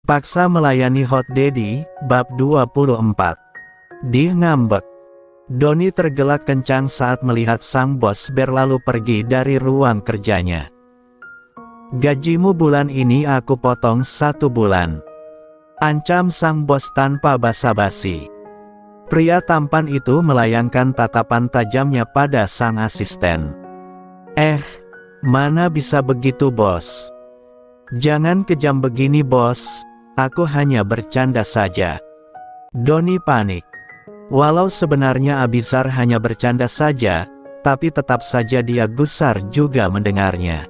Paksa melayani Hot Daddy, bab 24. Dih ngambek. Doni tergelak kencang saat melihat sang bos berlalu pergi dari ruang kerjanya. Gajimu bulan ini aku potong 1 bulan. Ancam sang bos tanpa basa-basi. Pria tampan itu melayangkan tatapan tajamnya pada sang asisten. Mana bisa begitu bos? Jangan kejam begini bos, aku hanya bercanda saja. Doni panik. Walau sebenarnya Abizar hanya bercanda saja, tapi tetap saja dia gusar juga mendengarnya.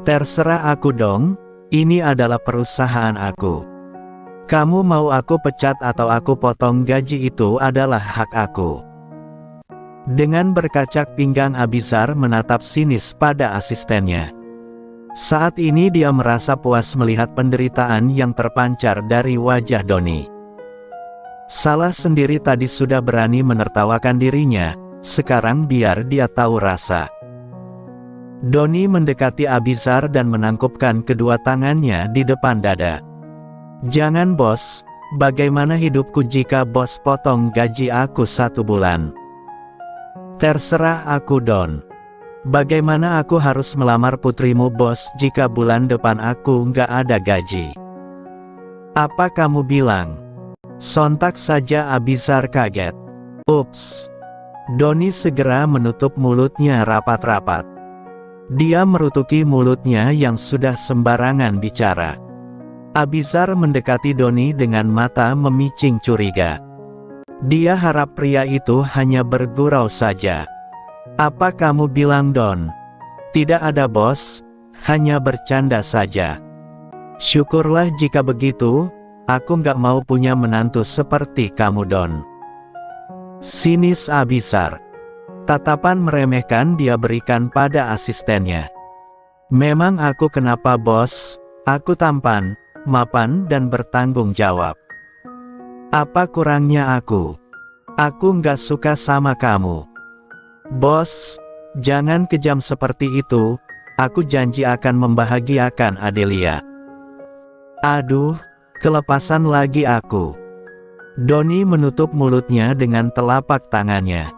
Terserah aku dong, ini adalah perusahaan aku. Kamu mau aku pecat atau aku potong gaji itu adalah hak aku. Dengan berkacak pinggang Abizar menatap sinis pada asistennya. Saat ini dia merasa puas melihat penderitaan yang terpancar dari wajah Doni. Salah sendiri tadi sudah berani menertawakan dirinya, sekarang biar dia tahu rasa. Doni mendekati Abizar dan menangkupkan kedua tangannya di depan dada. Jangan bos, bagaimana hidupku jika bos potong gaji aku 1 bulan? Terserah aku Don. Bagaimana aku harus melamar putrimu bos jika bulan depan aku nggak ada gaji? Apa kamu bilang? Sontak saja Abizar kaget. Ups. Doni segera menutup mulutnya rapat-rapat. Dia merutuki mulutnya yang sudah sembarangan bicara. Abizar mendekati Doni dengan mata memicing curiga. Dia harap pria itu hanya bergurau saja. Apa kamu bilang Don? Tidak ada bos, hanya bercanda saja. Syukurlah jika begitu, aku nggak mau punya menantu seperti kamu Don. Sinis Abizar. Tatapan meremehkan dia berikan pada asistennya. Memang aku kenapa bos? Aku tampan, mapan dan bertanggung jawab. Apa kurangnya aku? Aku nggak suka sama kamu. Bos, jangan kejam seperti itu, aku janji akan membahagiakan Adelia. Aduh, kelepasan lagi aku. Doni menutup mulutnya dengan telapak tangannya.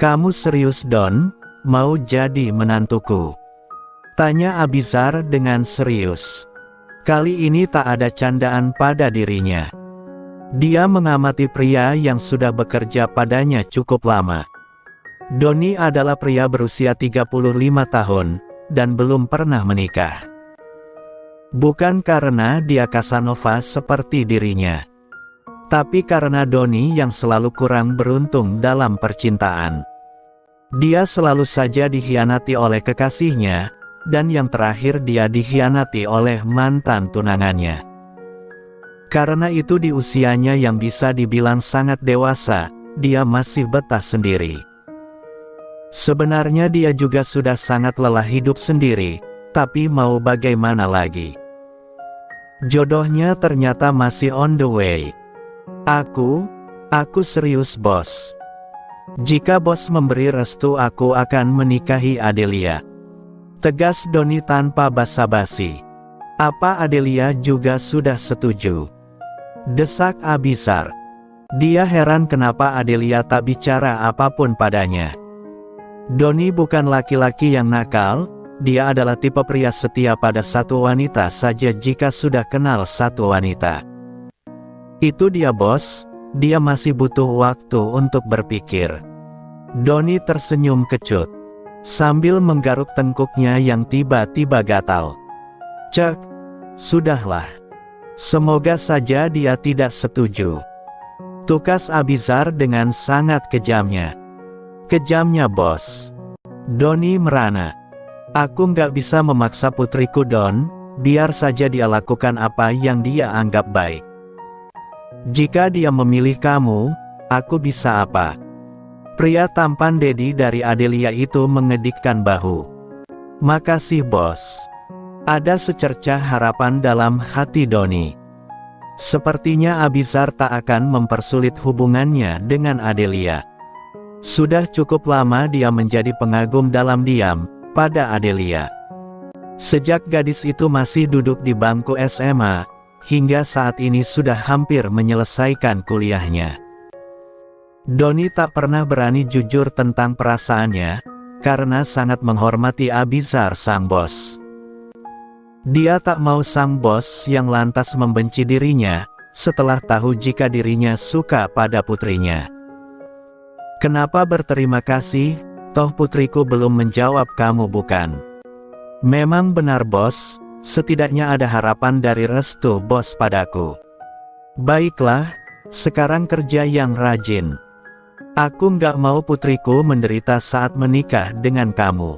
Kamu serius Don, mau jadi menantuku? Tanya Abizar dengan serius. Kali ini tak ada candaan pada dirinya. Dia mengamati pria yang sudah bekerja padanya cukup lama. Doni adalah pria berusia 35 tahun, dan belum pernah menikah. Bukan karena dia Casanova seperti dirinya. Tapi karena Doni yang selalu kurang beruntung dalam percintaan. Dia selalu saja dikhianati oleh kekasihnya, dan yang terakhir dia dikhianati oleh mantan tunangannya. Karena itu di usianya yang bisa dibilang sangat dewasa, dia masih betah sendiri. Sebenarnya dia juga sudah sangat lelah hidup sendiri, tapi mau bagaimana lagi? Jodohnya ternyata masih on the way. Aku serius bos. Jika bos memberi restu aku akan menikahi Adelia. Tegas Doni tanpa basa-basi. Apa Adelia juga sudah setuju? Desak Abizar. Dia heran kenapa Adelia tak bicara apapun padanya. Doni bukan laki-laki yang nakal, dia adalah tipe pria setia pada satu wanita saja jika sudah kenal satu wanita. Itu dia bos, dia masih butuh waktu untuk berpikir. Doni tersenyum kecut, sambil menggaruk tengkuknya yang tiba-tiba gatal. Cek, sudahlah. Semoga saja dia tidak setuju. Tukas Abizar dengan sangat kejamnya. Kejamnya bos. Doni merana. Aku nggak bisa memaksa putriku Don, biar saja dia lakukan apa yang dia anggap baik. Jika dia memilih kamu, aku bisa apa? Pria tampan Dedi dari Adelia itu mengedikkan bahu. Makasih bos. Ada secercah harapan dalam hati Doni. Sepertinya Abizar tak akan mempersulit hubungannya dengan Adelia. Sudah cukup lama dia menjadi pengagum dalam diam pada Adelia. Sejak gadis itu masih duduk di bangku SMA, hingga saat ini sudah hampir menyelesaikan kuliahnya. Doni tak pernah berani jujur tentang perasaannya, karena sangat menghormati Abizar sang bos. Dia tak mau sang bos yang lantas membenci dirinya, setelah tahu jika dirinya suka pada putrinya. Kenapa berterima kasih, toh putriku belum menjawab kamu bukan? Memang benar bos, setidaknya ada harapan dari restu bos padaku. Baiklah, sekarang kerja yang rajin. Aku nggak mau putriku menderita saat menikah dengan kamu.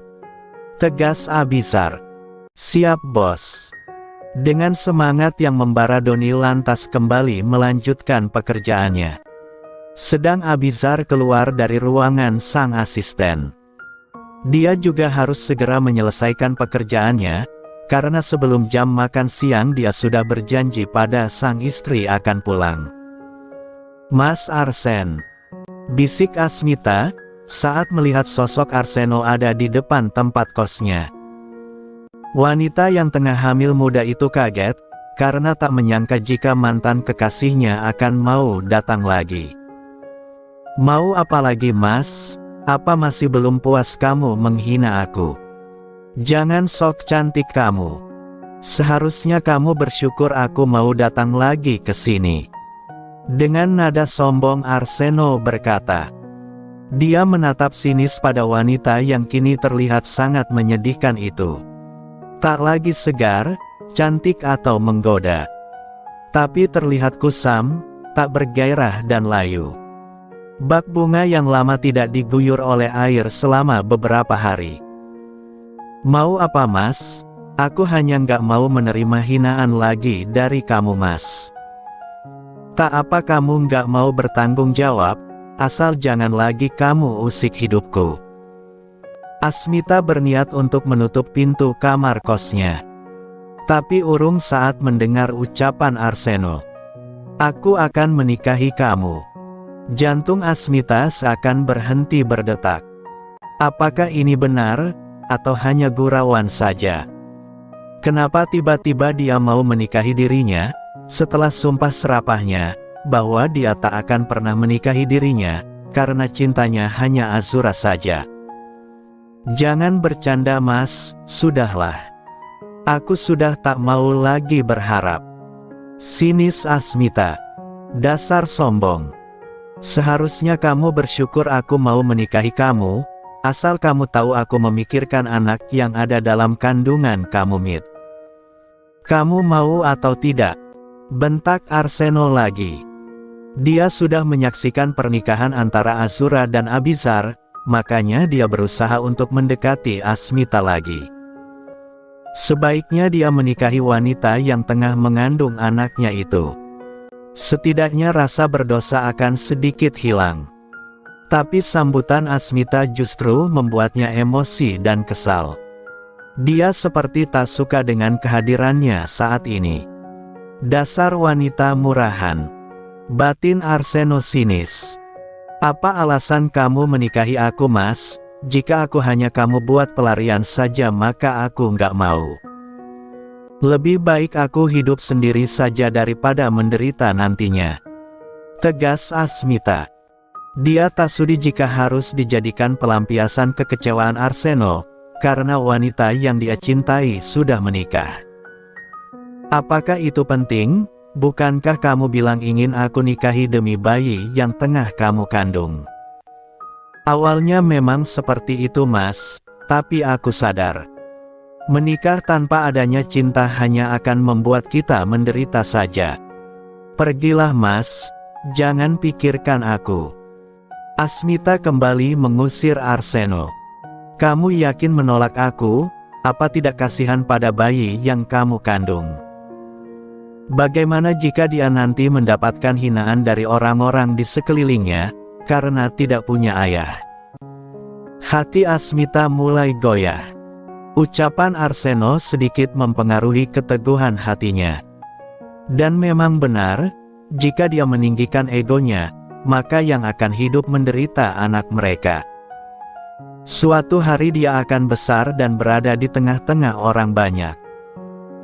Tegas Abizar. Siap bos. Dengan semangat yang membara Doni lantas kembali melanjutkan pekerjaannya. Sedang Abizar keluar dari ruangan sang asisten. Dia juga harus segera menyelesaikan pekerjaannya, karena sebelum jam makan siang dia sudah berjanji pada sang istri akan pulang. Mas Arsen. Bisik Asmita, saat melihat sosok Arseno ada di depan tempat kosnya. Wanita yang tengah hamil muda itu kaget, karena tak menyangka jika mantan kekasihnya akan mau datang lagi. Mau apa lagi mas? Apa masih belum puas kamu menghina aku? Jangan sok cantik kamu. Seharusnya kamu bersyukur aku mau datang lagi ke sini. Dengan nada sombong Arseno berkata. Dia menatap sinis pada wanita yang kini terlihat sangat menyedihkan itu. Tak lagi segar, cantik atau menggoda. Tapi terlihat kusam, tak bergairah dan layu. Bak bunga yang lama tidak diguyur oleh air selama beberapa hari. Mau apa mas? Aku hanya nggak mau menerima hinaan lagi dari kamu mas. Tak apa kamu nggak mau bertanggung jawab, asal jangan lagi kamu usik hidupku. Asmita berniat untuk menutup pintu kamar kosnya. Tapi urung saat mendengar ucapan Arseno. Aku akan menikahi kamu. Jantung Asmita seakan berhenti berdetak. Apakah ini benar, atau hanya gurauan saja? Kenapa tiba-tiba dia mau menikahi dirinya? Setelah sumpah serapahnya, bahwa dia tak akan pernah menikahi dirinya, karena cintanya hanya Azura saja. Jangan bercanda mas, sudahlah. Aku sudah tak mau lagi berharap. Sinis Asmita. Dasar sombong. Seharusnya kamu bersyukur aku mau menikahi kamu, asal kamu tahu aku memikirkan anak yang ada dalam kandungan kamu Mit. Kamu mau atau tidak? Bentak Arseno lagi. Dia sudah menyaksikan pernikahan antara Azura dan Abizar, makanya dia berusaha untuk mendekati Asmita lagi. Sebaiknya dia menikahi wanita yang tengah mengandung anaknya itu. Setidaknya rasa berdosa akan sedikit hilang. Tapi sambutan Asmita justru membuatnya emosi dan kesal. Dia seperti tak suka dengan kehadirannya saat ini. Dasar wanita murahan. Batin Arseno sinis. Apa alasan kamu menikahi aku mas? Jika aku hanya kamu buat pelarian saja maka aku nggak mau. Lebih baik aku hidup sendiri saja daripada menderita nantinya. Tegas Asmita. Dia tak sudi jika harus dijadikan pelampiasan kekecewaan Arseno, karena wanita yang dia cintai sudah menikah. Apakah itu penting? Bukankah kamu bilang ingin aku nikahi demi bayi yang tengah kamu kandung? Awalnya memang seperti itu mas, tapi aku sadar. Menikah tanpa adanya cinta hanya akan membuat kita menderita saja. Pergilah mas, jangan pikirkan aku. Asmita kembali mengusir Arseno. Kamu yakin menolak aku? Apa tidak kasihan pada bayi yang kamu kandung? Bagaimana jika dia nanti mendapatkan hinaan dari orang-orang di sekelilingnya, karena tidak punya ayah? Hati Asmita mulai goyah. Ucapan Arseno sedikit mempengaruhi keteguhan hatinya. Dan memang benar, jika dia meninggikan egonya, maka yang akan hidup menderita anak mereka. Suatu hari dia akan besar dan berada di tengah-tengah orang banyak.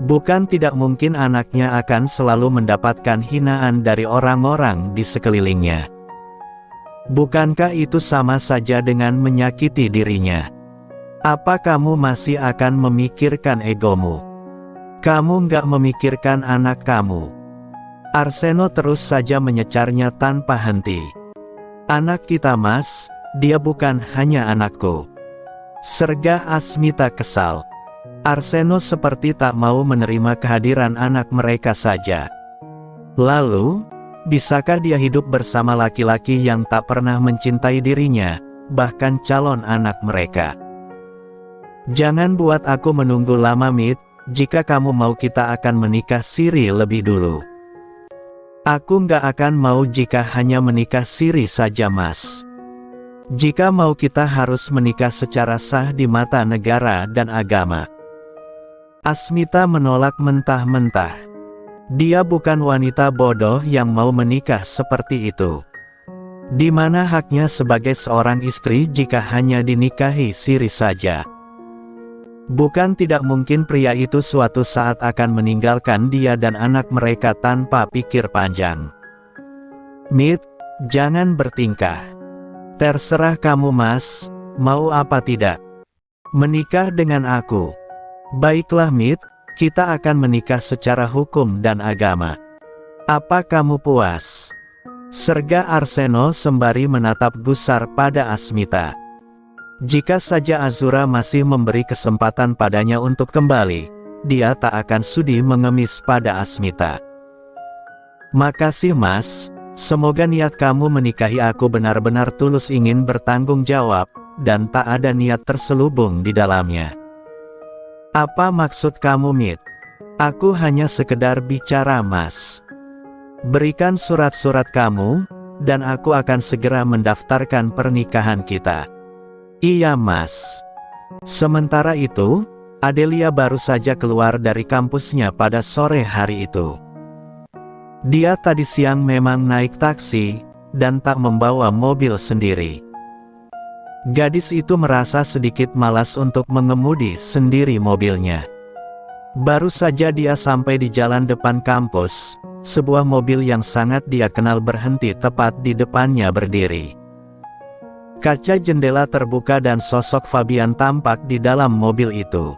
Bukan tidak mungkin anaknya akan selalu mendapatkan hinaan dari orang-orang di sekelilingnya. Bukankah itu sama saja dengan menyakiti dirinya? Apa kamu masih akan memikirkan egomu? Kamu nggak memikirkan anak kamu. Arseno terus saja menyecarnya tanpa henti. Anak kita mas, dia bukan hanya anakku. Sergah Asmita kesal. Arseno seperti tak mau menerima kehadiran anak mereka saja. Lalu, bisakah dia hidup bersama laki-laki yang tak pernah mencintai dirinya, bahkan calon anak mereka? Jangan buat aku menunggu lama Mit, jika kamu mau kita akan menikah siri lebih dulu. Aku nggak akan mau jika hanya menikah siri saja mas. Jika mau kita harus menikah secara sah di mata negara dan agama. Asmita menolak mentah-mentah. Dia bukan wanita bodoh yang mau menikah seperti itu. Di mana haknya sebagai seorang istri jika hanya dinikahi siri saja? Bukan tidak mungkin pria itu suatu saat akan meninggalkan dia dan anak mereka tanpa pikir panjang. Mit, jangan bertingkah. Terserah kamu mas, mau apa tidak? Menikah dengan aku. Baiklah Mit, kita akan menikah secara hukum dan agama. Apa kamu puas? Sergah Arseno sembari menatap gusar pada Asmita. Jika saja Azura masih memberi kesempatan padanya untuk kembali, dia tak akan sudi mengemis pada Asmita. Makasih mas, semoga niat kamu menikahi aku benar-benar tulus ingin bertanggung jawab, dan tak ada niat terselubung di dalamnya. Apa maksud kamu Mit? Aku hanya sekedar bicara mas. Berikan surat-surat kamu, dan aku akan segera mendaftarkan pernikahan kita. Iya mas. Sementara itu, Adelia baru saja keluar dari kampusnya pada sore hari itu. Dia tadi siang memang naik taksi, dan tak membawa mobil sendiri. Gadis itu merasa sedikit malas untuk mengemudi sendiri mobilnya. Baru saja dia sampai di jalan depan kampus, sebuah mobil yang sangat dia kenal berhenti tepat di depannya berdiri. Kaca jendela terbuka dan sosok Fabian tampak di dalam mobil itu.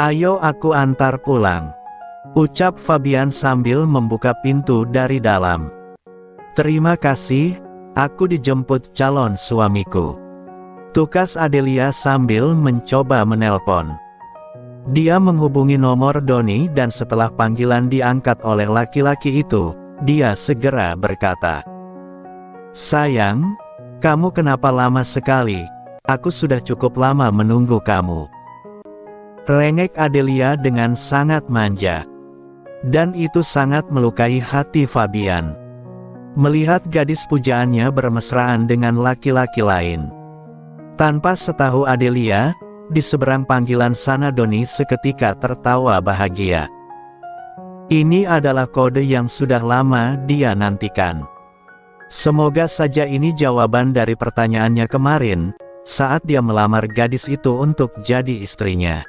Ayo aku antar pulang, ucap Fabian sambil membuka pintu dari dalam. Terima kasih, aku dijemput calon suamiku, tukas Adelia sambil mencoba menelpon. Dia menghubungi nomor Doni dan setelah panggilan diangkat oleh laki-laki itu, dia segera berkata, "Sayang, kamu kenapa lama sekali? Aku sudah cukup lama menunggu kamu." Rengek Adelia dengan sangat manja. Dan itu sangat melukai hati Fabian. Melihat gadis pujaannya bermesraan dengan laki-laki lain. Tanpa setahu Adelia, di seberang panggilan sana Doni seketika tertawa bahagia. Ini adalah kode yang sudah lama dia nantikan. Semoga saja ini jawaban dari pertanyaannya kemarin, saat dia melamar gadis itu untuk jadi istrinya.